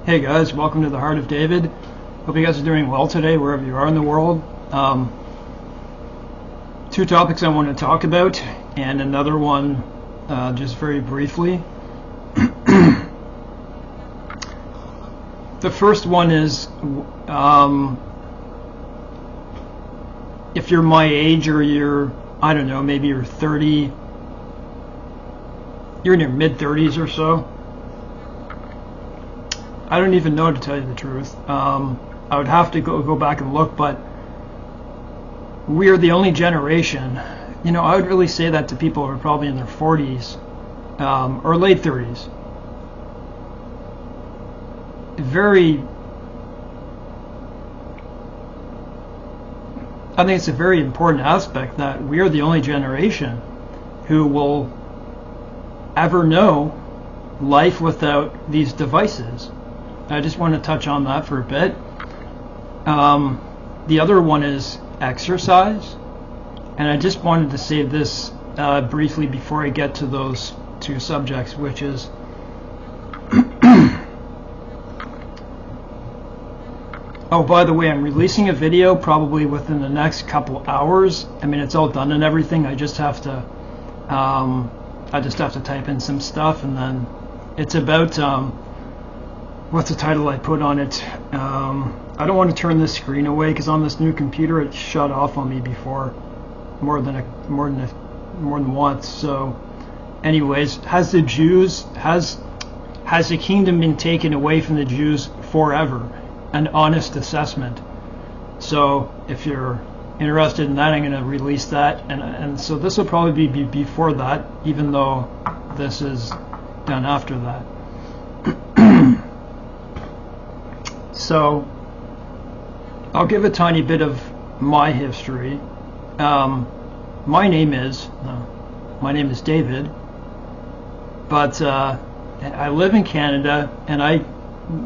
Hey guys, welcome to the Heart of David. Hope you guys are doing well today, wherever you are in the world. Two topics I want to talk about, and another one just very briefly. The first one is if you're my age or you're, I don't know, maybe you're 30, you're in your mid-30s or so. I don't even know, to tell you the truth. I would have to go back and look, but we are the only generation. You know, I would really say that to people who are probably in their 40s or late 30s. I think it's a very important aspect that we are the only generation who will ever know life without these devices. I just want to touch on that for a bit. The other one is exercise, and I just wanted to say this briefly before I get to those two subjects, which is oh, by the way, I'm releasing a video probably within the next couple hours. I mean, it's all done and everything. I just have to type in some stuff, and then it's about what's the title I put on it? I don't want to turn this screen away because on this new computer it shut off on me before more than once. So, anyways, has the kingdom been taken away from the Jews forever? An honest assessment. So, if you're interested in that, I'm going to release that, and so this will probably be before that, even though this is done after that. So, I'll give a tiny bit of my history. My name is David, but I live in Canada, and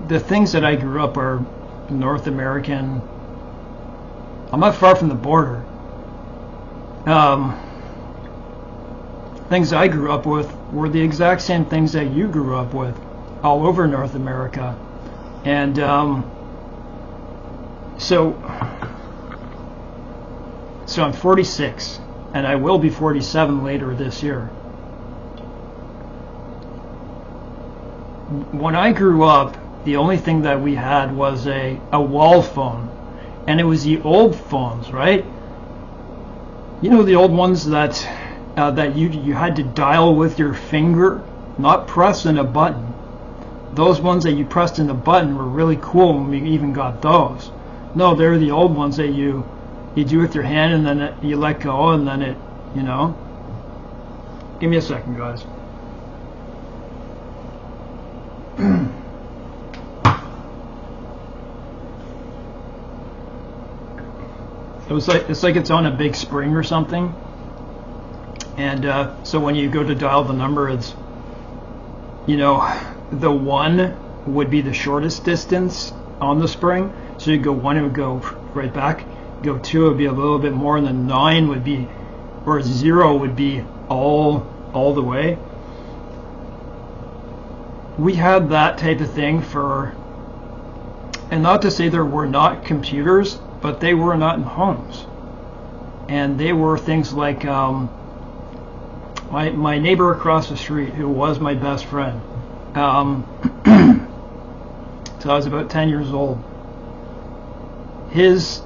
the things that I grew up are North American. I'm not far from the border. Things I grew up with were the exact same things that you grew up with all over North America. And so I'm 46, and I will be 47 later this year. When I grew up, the only thing that we had was a wall phone, and it was the old phones, right? You know, the old ones that you had to dial with your finger, not pressing a button. Those ones that you pressed in the button were really cool when we even got those. No, they're the old ones that you do with your hand, and then you let go, and then it, you know. Give me a second, guys. It's like it's on a big spring or something, and so when you go to dial the number, it's, you know, the 1 would be the shortest distance on the spring, so you go 1, it would go right back. Go 2, it would be a little bit more, and then 9 would be, or 0 would be all the way. We had that type of thing for, and not to say there were not computers, but they were not in homes, and they were things like my neighbor across the street, who was my best friend. So I was about 10 years old. His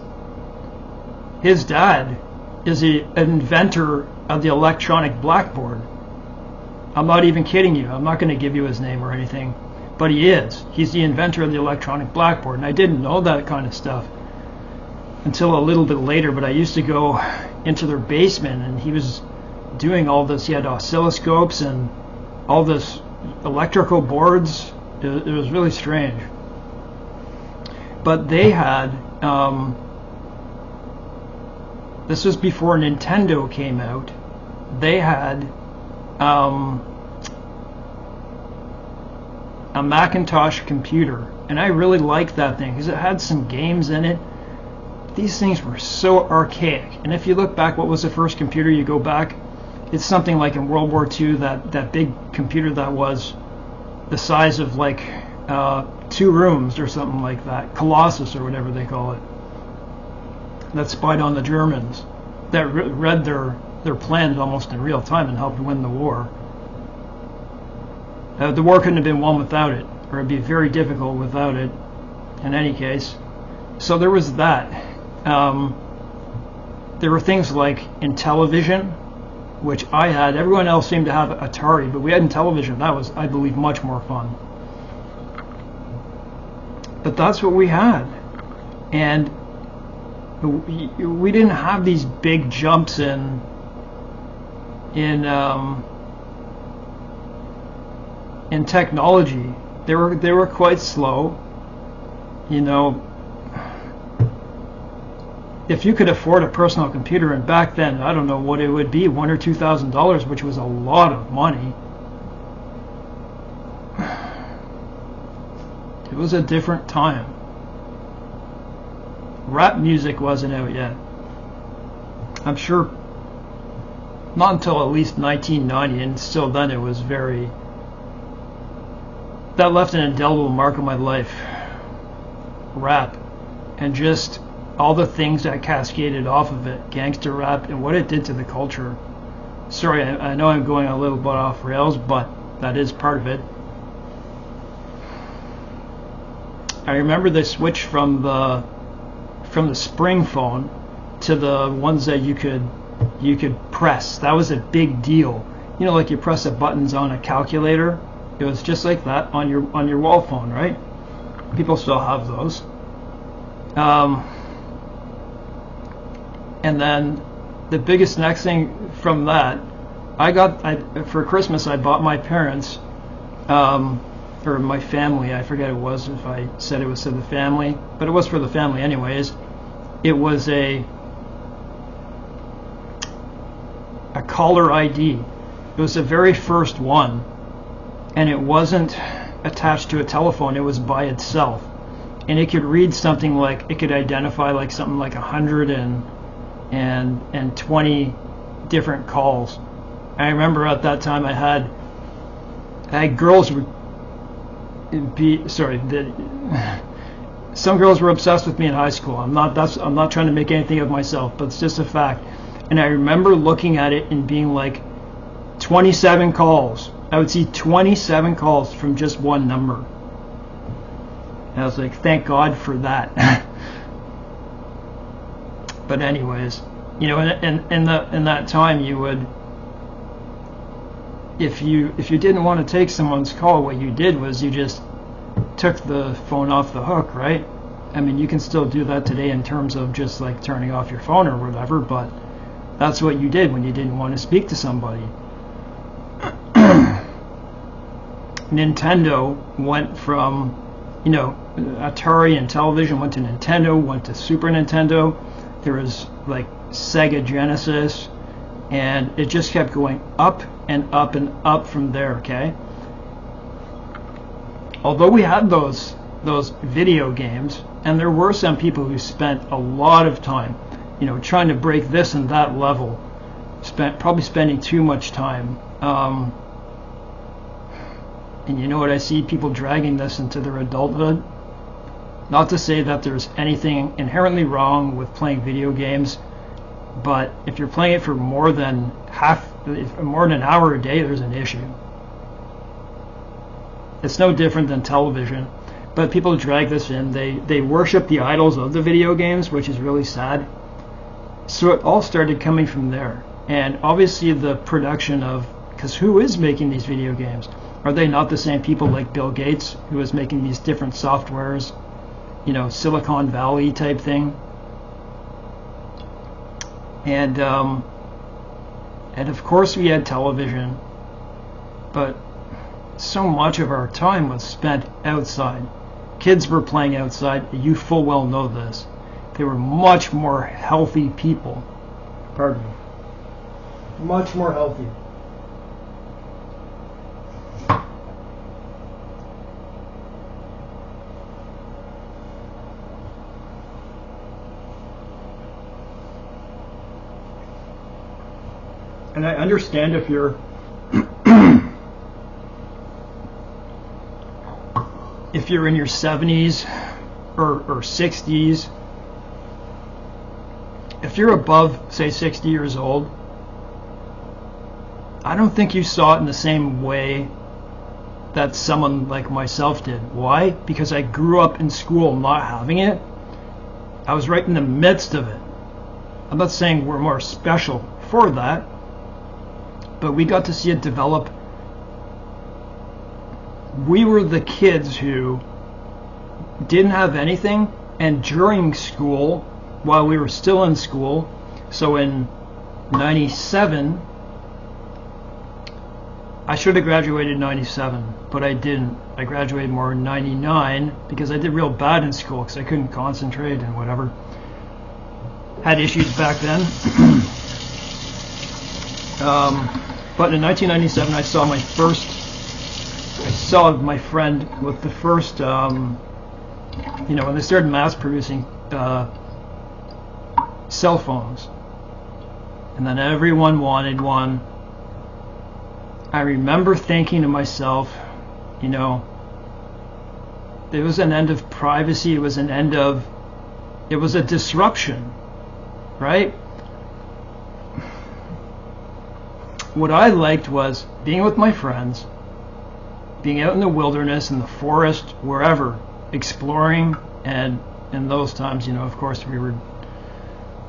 dad is an inventor of the electronic blackboard. I'm not even kidding you. I'm not going to give you his name or anything, but he is. He's the inventor of the electronic blackboard, and I didn't know that kind of stuff until a little bit later, but I used to go into their basement, and he was doing all this. He had oscilloscopes and all this electrical boards. It was really strange. But they had, this was before Nintendo came out, they had a Macintosh computer, and I really liked that thing because it had some games in it. These things were so archaic, and if you look back, what was the first computer? You go back, it's something like in World War II, that big computer that was the size of like 2 rooms or something like that, Colossus or whatever they call it, that spied on the Germans, that read their plans almost in real time and helped win the war. The war couldn't have been won without it, or it'd be very difficult without it in any case. So there was that. There were things like Intellivision, which I had. Everyone else seemed to have Atari, but we had Intellivision. That was, I believe, much more fun. But that's what we had. And we didn't have these big jumps in technology. They were quite slow. You know, if you could afford a personal computer, and back then, I don't know what it would be, $1,000 or $2,000, which was a lot of money. It was a different time. Rap music wasn't out yet. I'm sure not until at least 1990, and still then it was very... That left an indelible mark on my life. Rap. And just all the things that cascaded off of it. Gangster rap and what it did to the culture. Sorry, I know I'm going a little bit off rails, but that is part of it. I remember the switch from the spring phone to the ones that you could press. That was a big deal. You know, like you press the buttons on a calculator. It was just like that on your wall phone, right? People still have those. And then the biggest next thing from that, for Christmas I bought my parents, or my family, I forget it was if I said it was to the family, but it was for the family anyways. It was a caller ID. It was the very first one, and it wasn't attached to a telephone. It was by itself, and it could read something like, it could identify like something like 120 different calls. I remember at that time I had girls would be some girls were obsessed with me in high school. I'm not trying to make anything of myself, but it's just a fact. And I remember looking at it and being like, 27 calls. I would see 27 calls from just one number. And I was like, thank God for that. But anyways, you know, in that time, you would, if you didn't want to take someone's call, what you did was you just took the phone off the hook, right? I mean, you can still do that today in terms of just like turning off your phone or whatever, but that's what you did when you didn't want to speak to somebody. Nintendo went from, you know, Atari and television went to Nintendo, went to Super Nintendo. There was like Sega Genesis, and it just kept going up and up and up from there, okay? Although we had those video games, and there were some people who spent a lot of time, you know, trying to break this and that level, probably spending too much time. And you know what, I see people dragging this into their adulthood. Not to say that there's anything inherently wrong with playing video games, but if you're playing it for more than an hour a day, there's an issue. It's no different than television, but people drag this in. They worship the idols of the video games, which is really sad. So it all started coming from there. And obviously the production of, because who is making these video games? Are they not the same people like Bill Gates, who is making these different softwares, you know, Silicon Valley type thing? And of course we had television, but so much of our time was spent outside. Kids were playing outside. You full well know this. They were much more healthy people. Pardon me. Much more healthy. And I understand if you're if you're in your 70s or 60s, if you're above, say, 60 years old, I don't think you saw it in the same way that someone like myself did. Why? Because I grew up in school not having it. I was right in the midst of it. I'm not saying we're more special for that, but we got to see it develop. We were the kids who didn't have anything, and during school, while we were still in school, so in 97, I should have graduated in 97, but I didn't. I graduated more in 99 because I did real bad in school because I couldn't concentrate and whatever. Had issues back then. But in 1997, I saw my friend with the first, when they started mass producing cell phones. And then everyone wanted one. I remember thinking to myself, it was an end of privacy, it was a disruption, right? What I liked was being with my friends, being out in the wilderness, in the forest, wherever, exploring, and in those times, of course we were,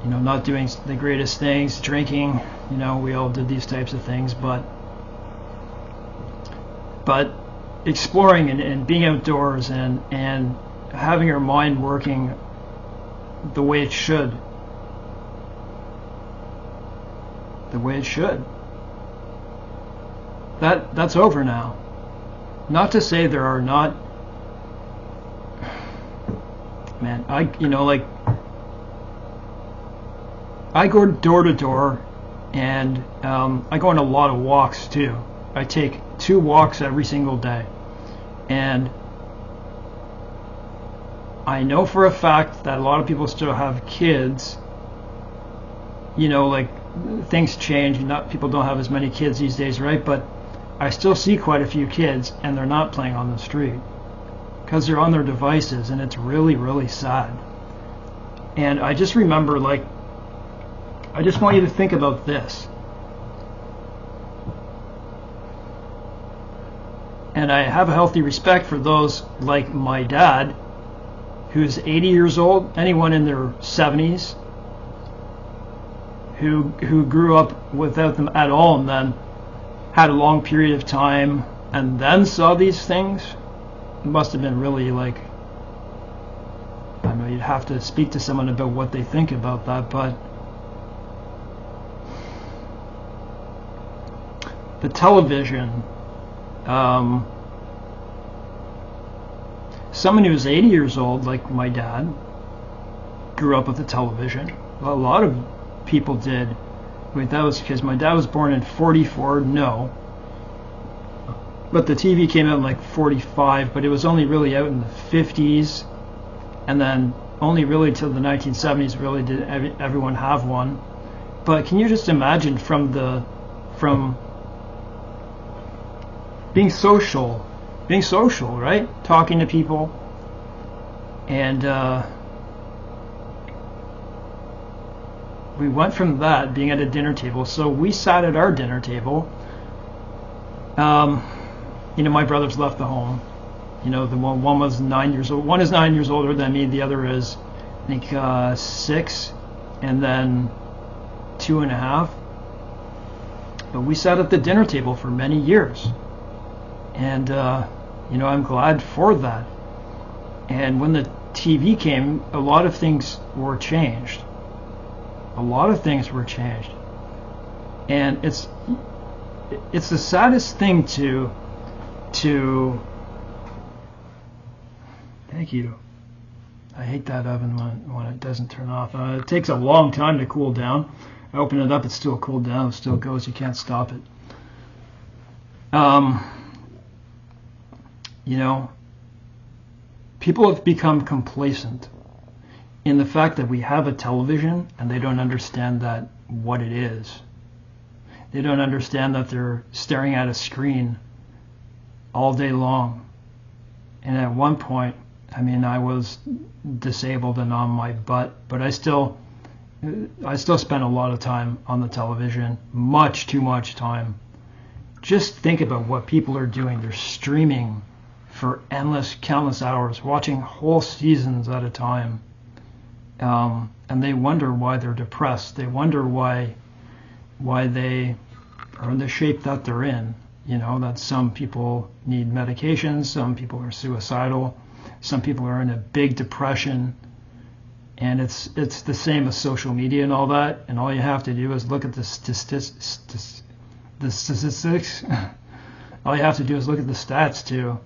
not doing the greatest things, drinking, we all did these types of things, but exploring and being outdoors and having our mind working the way it should. The way it should. That's over now. Not to say there are not, man, I go door to door, and I go on a lot of walks too. I take 2 walks every single day, and I know for a fact that a lot of people still have kids. Things change. People don't have as many kids these days, right? But I still see quite a few kids, and they're not playing on the street because they're on their devices, and it's really, really sad. And I just remember, I just want you to think about this. And I have a healthy respect for those like my dad, who's 80 years old, anyone in their 70s, who grew up without them at all and then had a long period of time and then saw these things. It must have been really I know you'd have to speak to someone about what they think about that, but the television, someone who was 80 years old, like my dad, grew up with the television. A lot of people did. That was because my dad was born in 44, no. But the TV came out in 45, but it was only really out in the 50s. And then only really till the 1970s really did everyone have one. But can you just imagine from being social, right? Talking to people, and we went from that being at a dinner table. So we sat at our dinner table. My brothers left the home. The one was 9 years old. One is 9 years older than me. The other is, I think, 6, and then 2.5. But we sat at the dinner table for many years. And, I'm glad for that. And when the TV came, a lot of things were changed. And it's the saddest thing to thank you. I hate that oven when it doesn't turn off. It takes a long time to cool down. I open it up, it's still cooled down, it still goes, you can't stop it. People have become complacent in the fact that we have a television and they don't understand what it is. They don't understand that they're staring at a screen all day long. And at one point, I mean, I was disabled and on my butt, but I still spent a lot of time on the television, much too much time. Just think about what people are doing. They're streaming for countless hours, watching whole seasons at a time. And they wonder why they're depressed. They wonder why they are in the shape that they're in. You know, that some people need medications, some people are suicidal, some people are in a big depression. And it's the same as social media and all that. And all you have to do is look at the statistics. All you have to do is look at the stats too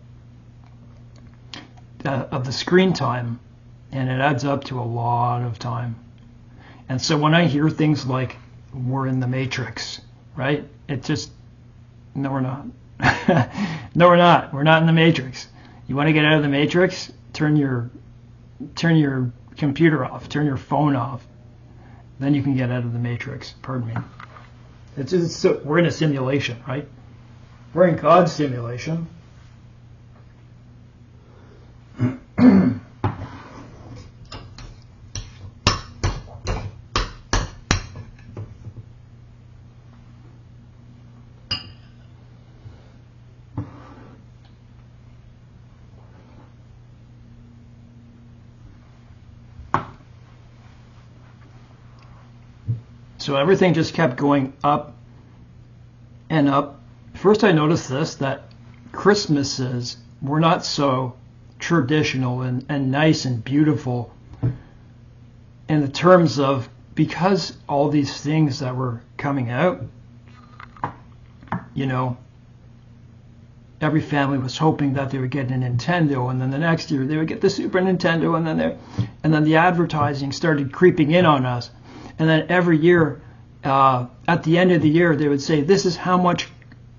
of the screen time, and it adds up to a lot of time. And so when I hear things like we're in the Matrix, right? It just, no, we're not. No, we're not. We're not in the Matrix. You want to get out of the Matrix? Turn your computer off. Turn your phone off. Then you can get out of the Matrix. Pardon me. We're in a simulation, right? We're in God's simulation. So everything just kept going up and up. First I noticed this, that Christmases were not so traditional and nice and beautiful in the terms of, because all these things that were coming out, you know, every family was hoping that they would get a Nintendo, and then the next year they would get the Super Nintendo, and then the advertising started creeping in on us. And then every year, at the end of the year, they would say, this is how much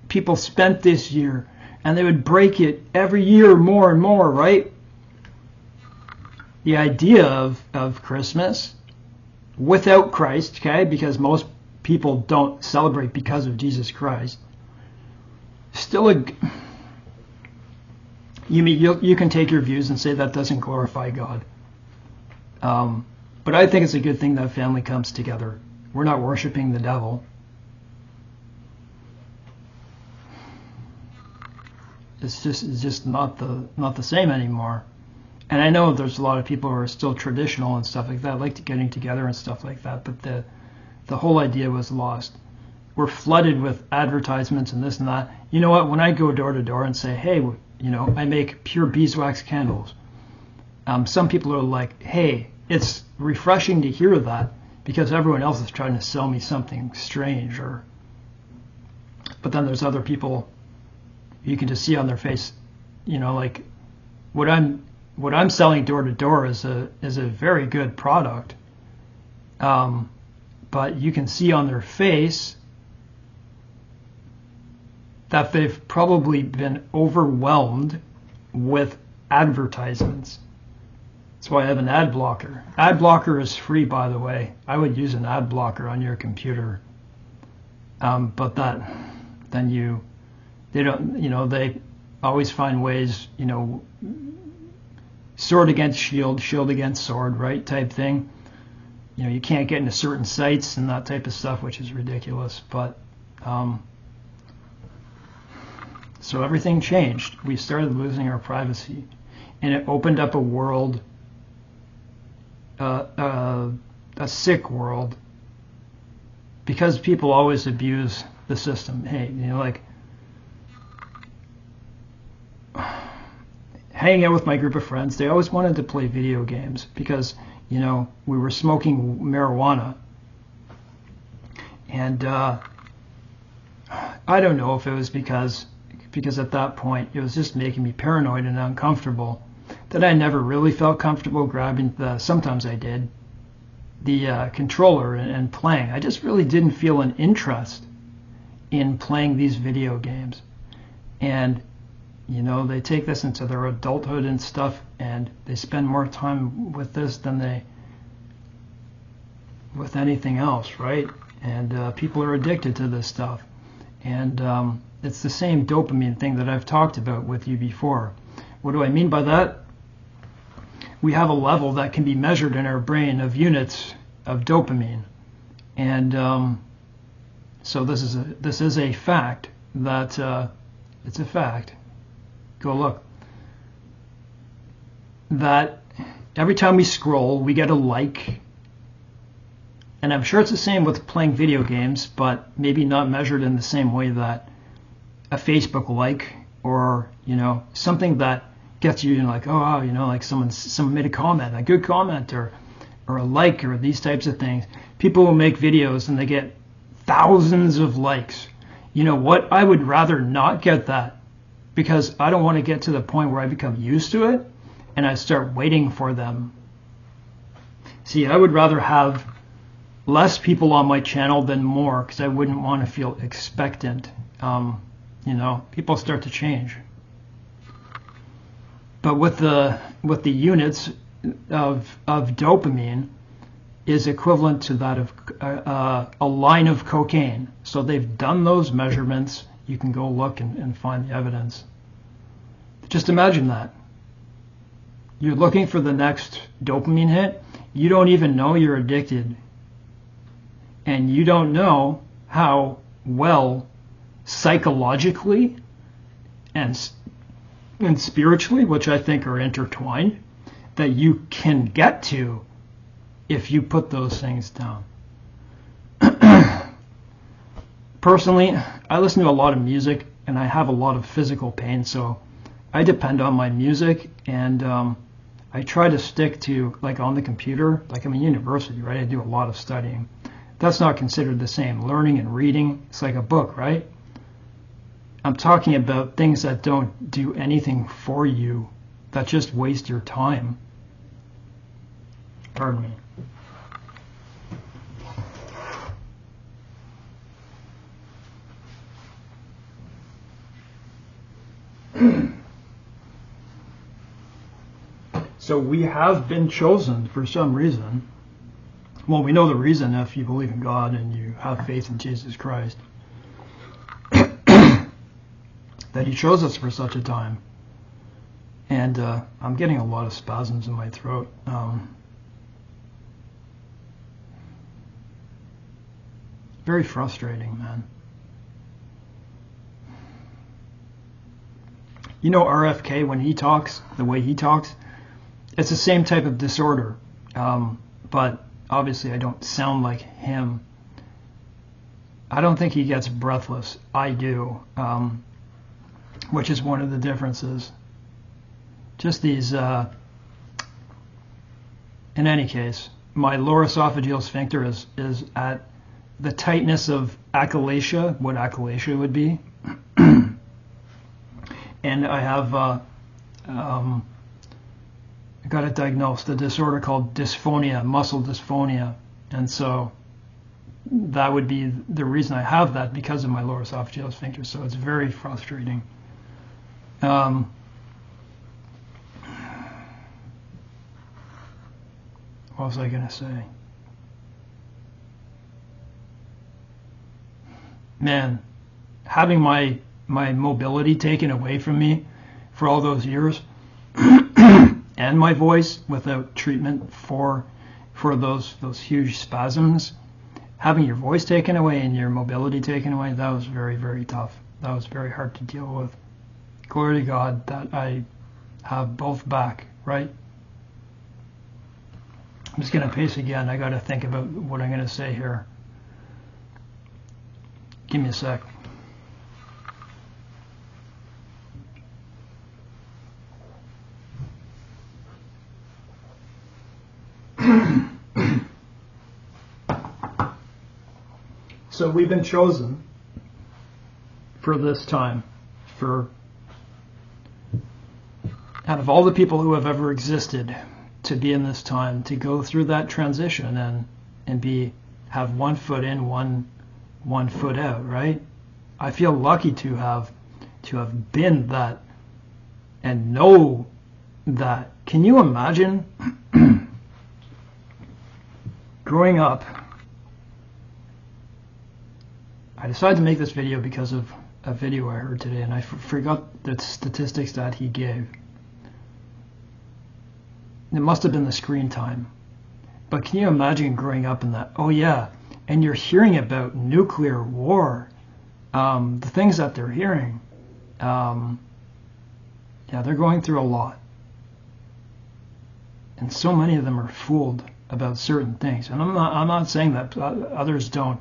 people spent this year. And they would break it every year more and more, right? The idea of Christmas without Christ, okay, because most people don't celebrate because of Jesus Christ, still you can take your views and say that doesn't glorify God. But I think it's a good thing that family comes together. We're not worshiping the devil. It's just not the same anymore. And I know there's a lot of people who are still traditional and stuff like that, like getting together and stuff like that, but the whole idea was lost. We're flooded with advertisements and this and that. You know what? When I go door to door and say, hey, you know, I make pure beeswax candles, some people are like, hey, it's refreshing to hear that, because everyone else is trying to sell me something strange. But then there's other people, you can just see on their face, you know, like what I'm selling door to door is a very good product, but you can see on their face that they've probably been overwhelmed with advertisements. That's why I have an ad blocker. Ad blocker is free, by the way. I would use an ad blocker on your computer. But they always find ways, you know, sword against shield, shield against sword, right, type thing. You know, you can't get into certain sites and that type of stuff, which is ridiculous. But so everything changed. We started losing our privacy, and it opened up a world, a sick world, because people always abuse the system. Hey, you know, like hanging out with my group of friends, they always wanted to play video games because, you know, we were smoking marijuana. And I don't know if it was because at that point it was just making me paranoid and uncomfortable, that I never really felt comfortable grabbing sometimes I did, the controller and playing. I just really didn't feel an interest in playing these video games. And, you know, they take this into their adulthood and stuff, and they spend more time with this than with anything else, right? And people are addicted to this stuff. And it's the same dopamine thing that I've talked about with you before. What do I mean by that? We have a level that can be measured in our brain of units of dopamine, and so this is a fact that it's a fact. Go look. That every time we scroll, we get a like. And I'm sure it's the same with playing video games, but maybe not measured in the same way that a Facebook like, or, you know, something that gets you, like, oh, wow, you know, like someone made a comment, a good comment, or a like, or these types of things. People will make videos and they get thousands of likes. You know what? I would rather not get that, because I don't want to get to the point where I become used to it and I start waiting for them. See, I would rather have less people on my channel than more, because I wouldn't want to feel expectant. You know, people start to change. But with the units of dopamine is equivalent to that of a line of cocaine. So they've done those measurements. You can go look and find the evidence. Just imagine that. You're looking for the next dopamine hit. You don't even know you're addicted. And you don't know how well psychologically and spiritually, which I think are intertwined, that you can get to if you put those things down. Personally, I listen to a lot of music and I have a lot of physical pain, so I depend on my music, and I try to stick to, like, on the computer, like I'm in university, right? I do a lot of studying. That's not considered the same. Learning and reading, it's like a book, right? I'm talking about things that don't do anything for you, that just waste your time. Pardon me. So we have been chosen for some reason. Well, we know the reason if you believe in God and you have faith in Jesus Christ. That he chose us for such a time. And I'm getting a lot of spasms in my throat. Very frustrating, man. You know RFK, when he talks, the way he talks, it's the same type of disorder. But obviously I don't sound like him. I don't think he gets breathless. I do. Which is one of the differences. Just these, in any case, my lower esophageal sphincter is at the tightness of achalasia, what achalasia would be. And I have got it diagnosed, a disorder called dysphonia, muscle dysphonia. And so that would be the reason I have that, because of my lower esophageal sphincter. So it's very frustrating. What was I going to say? Man, having my mobility taken away from me for all those years, and my voice without treatment for those huge spasms, having your voice taken away and your mobility taken away, that was very, very tough. That was very hard to deal with. Glory to God that I have both back, right? I'm just going to pace again. I got to think about what I'm going to say here. Give me a sec. So we've been chosen for this time, out of all the people who have ever existed, to be in this time, to go through that transition and have one foot in, one foot out, right? I feel lucky to have been that and know that. Can you imagine growing up? I decided to make this video because of a video I heard today, and I forgot the statistics that he gave. It must have been the screen time. But can you imagine growing up in that? Oh yeah, and you're hearing about nuclear war, the things that they're hearing. Yeah, they're going through a lot. And so many of them are fooled about certain things. And I'm not saying that others don't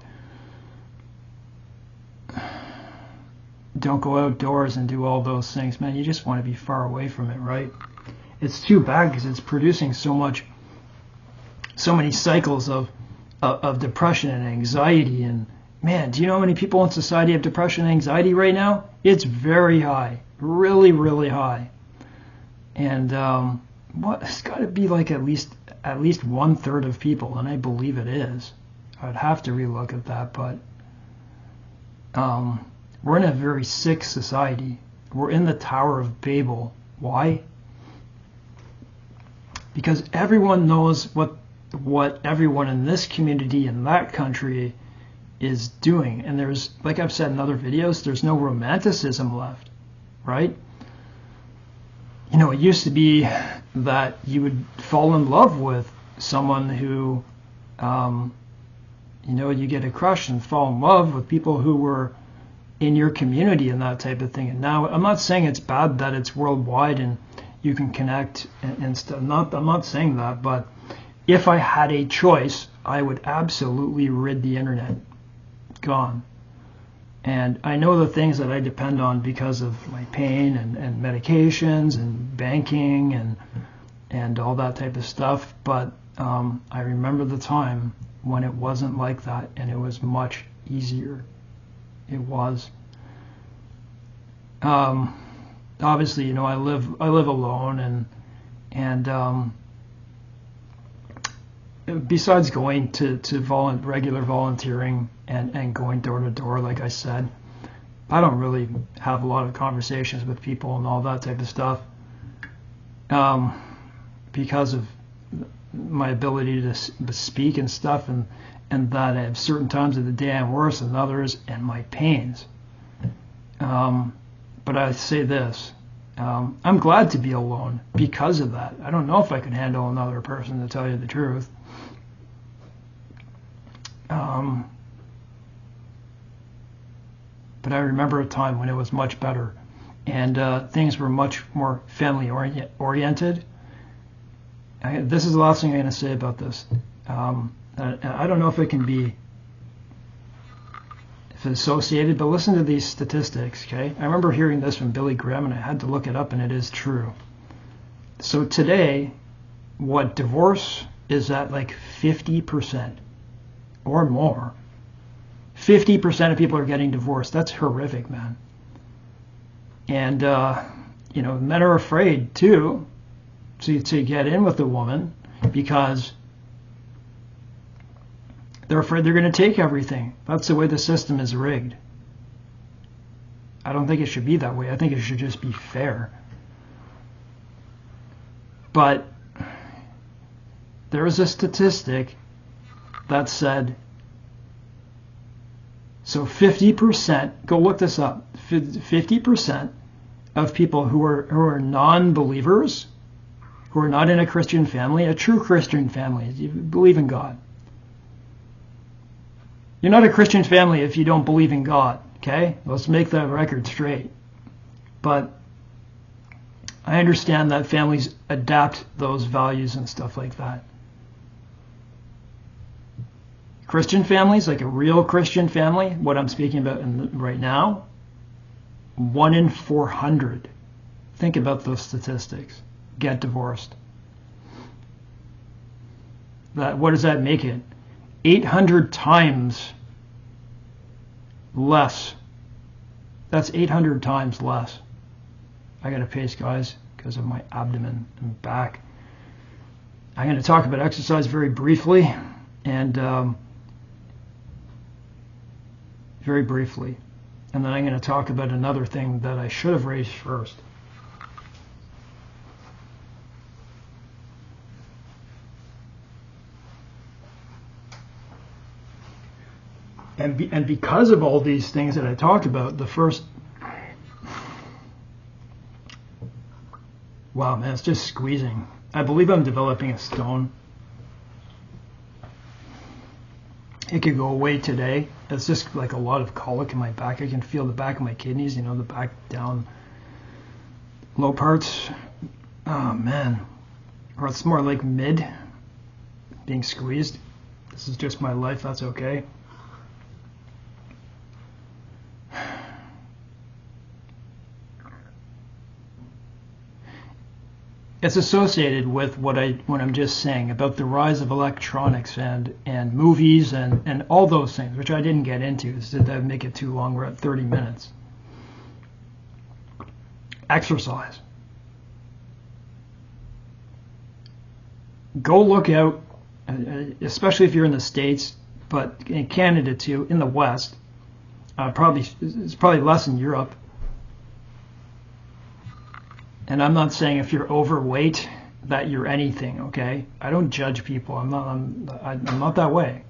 go outdoors and do all those things. Man, you just want to be far away from it, right? It's too bad because it's producing so many cycles of depression and anxiety. And man, do you know how many people in society have depression and anxiety right now? It's very high, really, really high. And it's got to be like at least 1/3 of people, and I believe it is. I'd have to relook at that, but we're in a very sick society. We're in the Tower of Babel. Why? Because everyone knows what everyone in this community in that country is doing. And there's, like I've said in other videos, there's no romanticism left, right? You know, it used to be that you would fall in love with someone who, you know, you get a crush and fall in love with people who were in your community and that type of thing. And now, I'm not saying it's bad that it's worldwide and you can connect and stuff. I'm not saying that, but if I had a choice, I would absolutely rid the internet. Gone. And I know the things that I depend on because of my pain and medications and banking and all that type of stuff. But I remember the time when it wasn't like that, and it was much easier. It was. Obviously, you know, I live alone, and besides going to regular volunteering and going door to door, like I said, I don't really have a lot of conversations with people and all that type of stuff, because of my ability to speak and stuff, and that at certain times of the day I'm worse than others, and my pains. But I say this, I'm glad to be alone because of that. I don't know if I could handle another person, to tell you the truth. But I remember a time when it was much better, and things were much more family oriented. This is the last thing I'm going to say about this. I don't know if it can be associated, but listen to these statistics, okay? I remember hearing this from Billy Graham, and I had to look it up, and it is true. So today, divorce is at like 50% or more. 50% of people are getting divorced. That's horrific, man. And, you know, men are afraid, too, to get in with a woman because they're afraid they're going to take everything. That's the way the system is rigged. I don't think it should be that way. I think it should just be fair. But there was a statistic that said, so 50%, go look this up, 50% of people who are non-believers, who are not in a Christian family, a true Christian family, you believe in God. You're not a Christian family if you don't believe in God, okay? Let's make that record straight. But I understand that families adapt those values and stuff like that. Christian families, like a real Christian family, what I'm speaking about right now, 1 in 400, think about those statistics, get divorced. What does that make it? 800 times less. That's 800 times less. I got to pace, guys, because of my abdomen and back. I'm going to talk about exercise very briefly, and and then I'm going to talk about another thing that I should have raised first. And because of all these things that I talked about, the first Wow, man, it's just squeezing. I believe I'm developing a stone. It could go away today. It's just like a lot of colic in my back. I can feel the back of my kidneys, the back down low parts. Oh, man. Or it's more like mid, being squeezed. This is just my life. That's okay. It's associated with what I'm just saying about the rise of electronics and movies and all those things, which I didn't get into. So that would make it too long. We're at 30 minutes. Exercise. Go look out, especially if you're in the States, but in Canada too, in the West. It's probably less in Europe. And I'm not saying if you're overweight that you're anything, okay? I don't judge people. I'm not that way.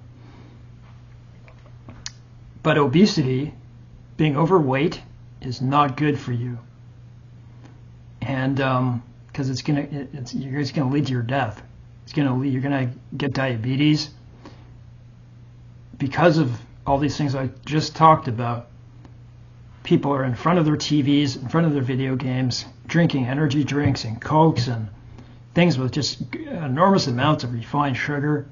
But obesity, being overweight, is not good for you. And because you're just gonna lead to your death. You're gonna get diabetes because of all these things I just talked about. People are in front of their TVs, in front of their video games, drinking energy drinks and Cokes and things with just enormous amounts of refined sugar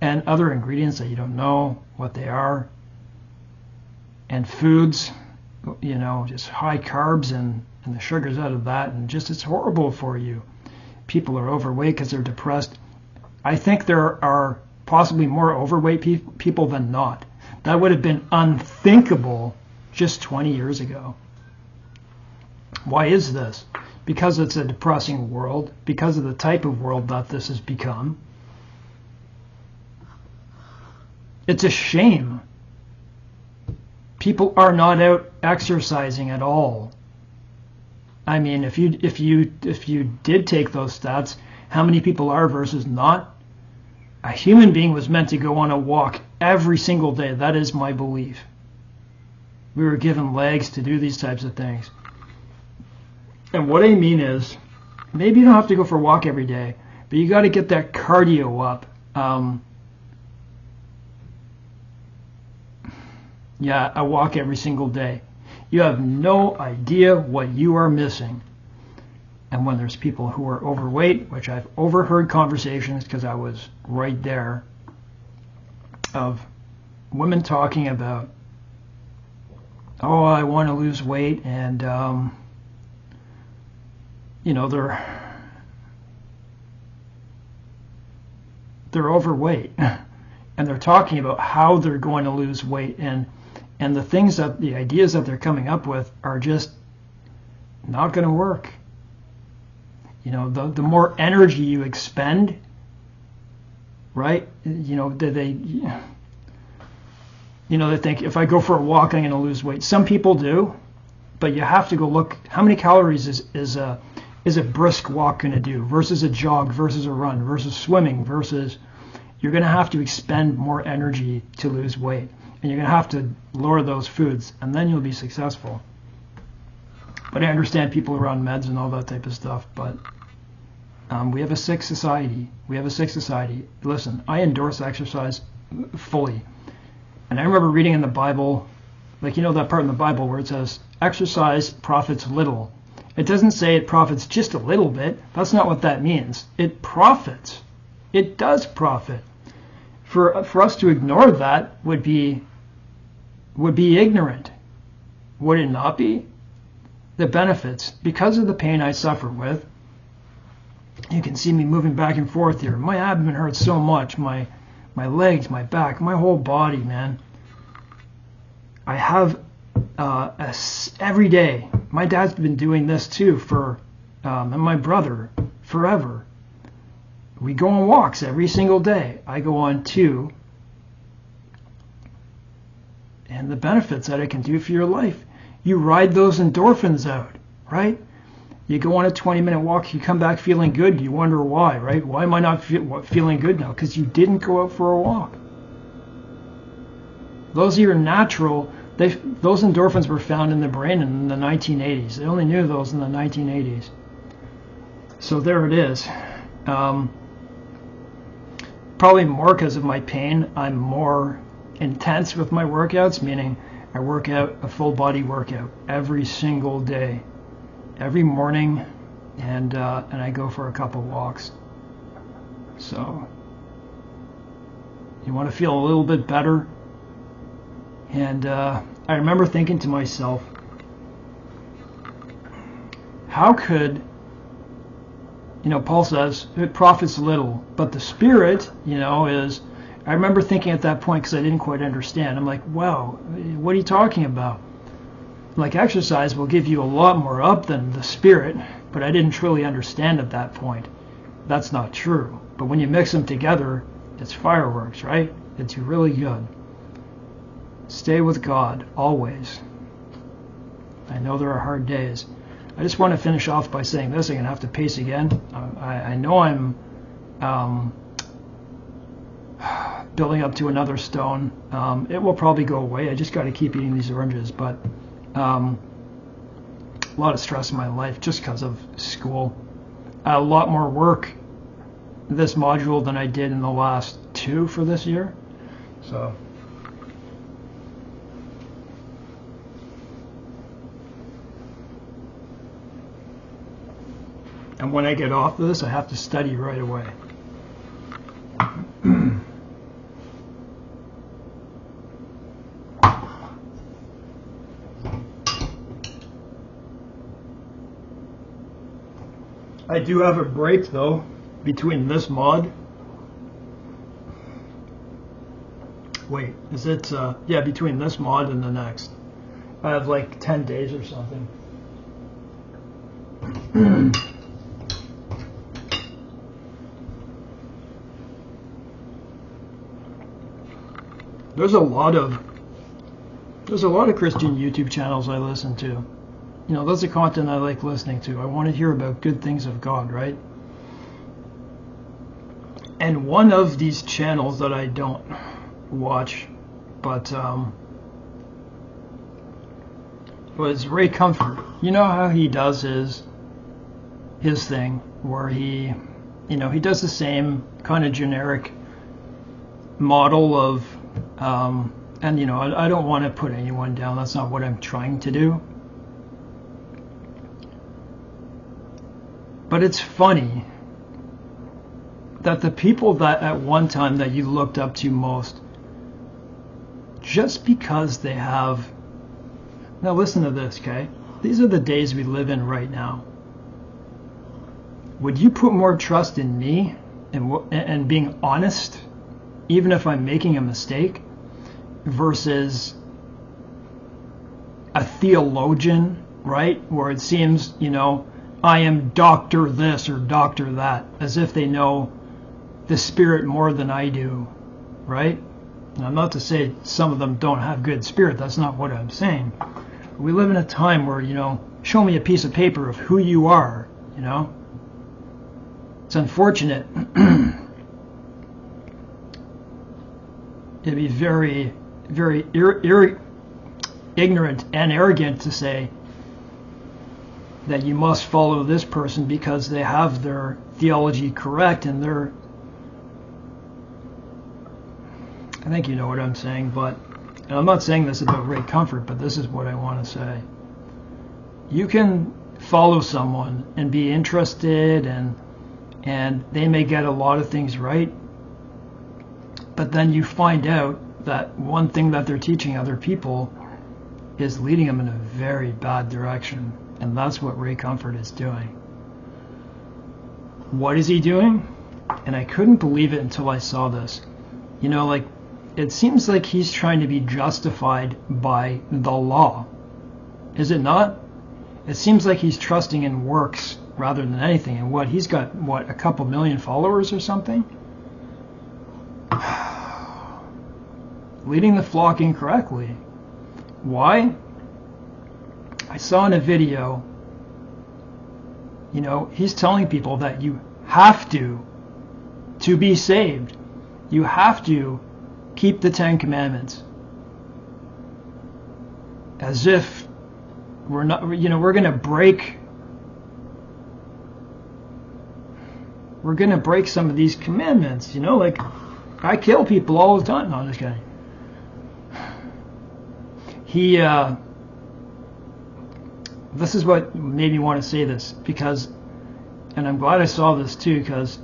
and other ingredients that you don't know what they are. And foods, just high carbs and the sugars out of that, and just it's horrible for you. People are overweight because they're depressed. I think there are possibly more overweight people than not. That would have been unthinkable just 20 years ago. Why is this? Because it's a depressing world, because of the type of world that this has become. It's a shame. People are not out exercising at all. I mean, if you did take those stats, how many people are versus not? A human being was meant to go on a walk every single day. That is my belief. We were given legs to do these types of things. And what I mean is, maybe you don't have to go for a walk every day, but you got to get that cardio up. A walk every single day. You have no idea what you are missing. And when there's people who are overweight, which I've overheard conversations because I was right there, of women talking about, oh, I want to lose weight, and they're overweight, and they're talking about how they're going to lose weight, and the ideas that they're coming up with are just not going to work. The more energy you expend, right? They think if I go for a walk, I'm going to lose weight. Some people do, but you have to go look how many calories is a brisk walk going to do versus a jog versus a run versus swimming versus you're going to have to expend more energy to lose weight, and you're going to have to lower those foods, and then you'll be successful. But I understand people are on meds and all that type of stuff, but we have a sick society. Listen, I endorse exercise fully. And I remember reading in the Bible, that part in the Bible where it says, exercise profits little. It doesn't say it profits just a little bit. That's not what that means. It profits. It does profit. For us to ignore that would be ignorant. Would it not be? The benefits, because of the pain I suffer with, you can see me moving back and forth here. My abdomen hurts so much. My legs, my back, my whole body, man. I have every day. My dad's been doing this too and my brother forever. We go on walks every single day. I go on 2. And the benefits that it can do for your life. You ride those endorphins out, right? You go on a 20-minute walk, you come back feeling good, you wonder why, right? Why am I not feeling good now? Because you didn't go out for a walk. Those are your natural, those endorphins were found in the brain in the 1980s. They only knew those in the 1980s. So there it is. Probably more because of my pain. I'm more intense with my workouts, meaning I work out a full body workout every single day, every morning, and I go for a couple walks. So you want to feel a little bit better. And I remember thinking to myself, how could, Paul says, it profits little, but the Spirit, is, I remember thinking at that point, because I didn't quite understand, I'm like, wow, what are you talking about? Like, exercise will give you a lot more up than the Spirit, but I didn't truly understand at that point. That's not true. But when you mix them together, it's fireworks, right? It's really good. Stay with God, always. I know there are hard days. I just want to finish off by saying this. I'm going to have to pace again. I know I'm building up to another stone. It will probably go away. I just got to keep eating these oranges. But a lot of stress in my life just because of school. A lot more work this module than I did in the last 2 for this year. So. And when I get off of this, I have to study right away. I do have a break, though, between this mod. Wait, is it? Yeah, between this mod and the next. I have like 10 days or something. There's a lot of Christian YouTube channels I listen to. That's the content I like listening to. I want to hear about good things of God, right? And one of these channels that I don't watch, but was Ray Comfort. You know how he does his thing, where he does the same kind of generic model of, and I don't want to put anyone down. That's not what I'm trying to do. But it's funny that the people that at one time that you looked up to most, just because they have, now listen to this, okay? These are the days we live in right now. Would you put more trust in me and being honest, even if I'm making a mistake, versus a theologian, right? Where it seems, I am doctor this or doctor that, as if they know the Spirit more than I do, right? And I'm not to say some of them don't have good spirit. That's not what I'm saying. We live in a time where, show me a piece of paper of who you are, It's unfortunate. It'd be very, very ignorant and arrogant to say that you must follow this person because they have their theology correct and they're, I think you know what I'm saying, but, and I'm not saying this about Ray Comfort, but this is what I want to say. You can follow someone and be interested and they may get a lot of things right, but then you find out that one thing that they're teaching other people is leading them in a very bad direction. And that's what Ray Comfort is doing. What is he doing? And I couldn't believe it until I saw this. It seems like he's trying to be justified by the law. Is it not? It seems like he's trusting in works rather than anything. And he's got, a couple million followers or something? Leading the flock incorrectly. Why? I saw in a video, he's telling people that you have to be saved. You have to keep the 10 Commandments. As if we're not, we're going to break we're going to break some of these commandments. You know, like, I kill people all the time. No, I'm just kidding. This is what made me want to say this, because, and I'm glad I saw this too, because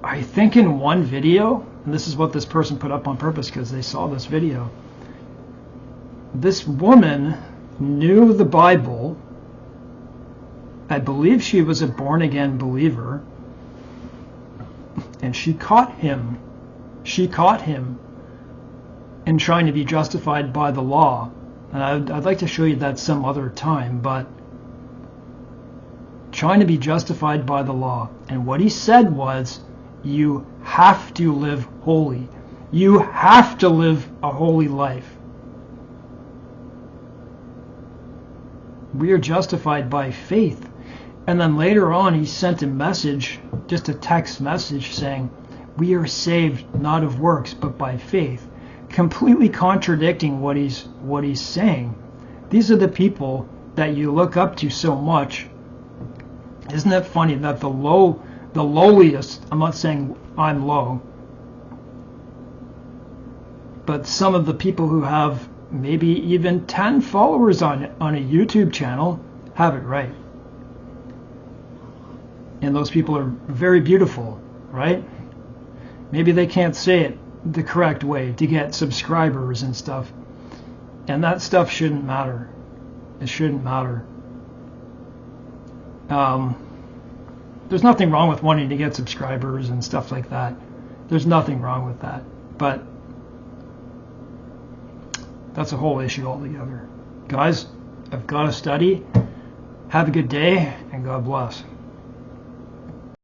I think in one video, and this is what this person put up on purpose because they saw this video, this woman knew the Bible. I believe she was a born-again believer, and she caught him. She caught him in trying to be justified by the law. And I'd like to show you that some other time, but trying to be justified by the law. And what he said was, you have to live holy. You have to live a holy life. We are justified by faith. And then later on, he sent a message, just a text message saying, we are saved not of works, but by faith. Completely contradicting what he's saying. These are the people that you look up to so much. Isn't it funny that the lowliest, I'm not saying I'm low, but some of the people who have maybe even 10 followers on a YouTube channel have it right. And those people are very beautiful, right? Maybe they can't say it the correct way to get subscribers and stuff. And that stuff shouldn't matter. It shouldn't matter. There's nothing wrong with wanting to get subscribers and stuff like that. There's nothing wrong with that. But that's a whole issue altogether. Guys, I've got to study. Have a good day, and God bless.